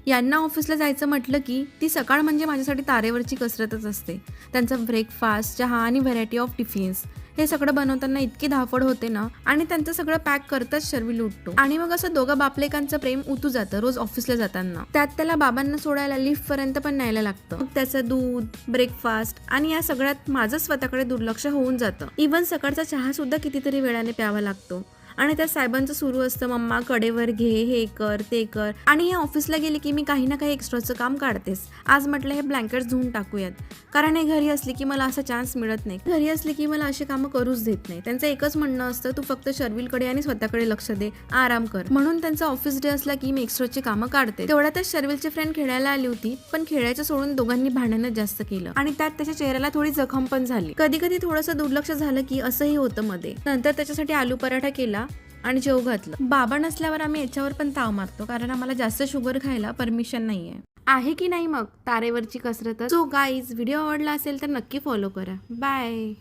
यांना ऑफिसला जायचं म्हटलं की ती सकाळ म्हणजे माझ्यासाठी तारेवरची कसरतच असते. त्यांचा ब्रेकफास्ट, चहा आणि व्हरायटी ऑफ टिफिन्स हे सगळं बनवताना इतकी धावपळ होते ना, आणि त्यांचं सगळं पॅक करताच शर्विल उठतो आणि मग असं दोघं बापलेकांचं प्रेम उतू जातं रोज ऑफिसला जाताना. त्यात त्याला बाबांना सोडायला लिफ्ट पर्यंत पण न्यायला लागतं. मग त्याचं दूध, ब्रेकफास्ट आणि या सगळ्यात माझं स्वतःकडे दुर्लक्ष होऊन जातं. इव्हन सकाळचा चहा सुद्धा कितीतरी वेळाने प्यावा लागतो. आणि त्या साहेबांचं सुरू असतं, मम्मा कडेवर घे, हे कर ते कर. आणि हे ऑफिसला गेले की मी काही ना काही एक्स्ट्राचं काम काढतेस. आज म्हटलं हे ब्लँकेट धुवून टाकूयात, कारण हे घरी असली की मला असा चान्स मिळत नाही. घरी असली की मला अशी कामं करूच देत नाही. त्यांचं एकच म्हणणं असतं, तू फक्त शर्विलकडे आणि स्वतःकडे लक्ष दे, आराम कर. म्हणून त्यांचा ऑफिस डे असला की मी एक्स्ट्राची कामं काढते. तेवढ्यातच शर्विलची फ्रेंड खेळायला आली होती, पण खेळायचं सोडून दोघांनी भांडणच जास्त केलं आणि त्यात त्याच्या चेहऱ्याला थोडी जखम पण झाली. कधी कधी थोडंसं दुर्लक्ष झालं की असंही होतं मध्ये. नंतर त्याच्यासाठी आलू पराठा केला आणि जेव घातलं. बाबा नसल्यावर आम्ही याच्यावर पण ताव मारतो, कारण आम्हाला जास्त शुगर खायला परमिशन नाहीये. आहे की नाही मग तारेवरची कसरत. सो गाईज, व्हिडिओ आवडला असेल तर नक्की फॉलो करा. बाय.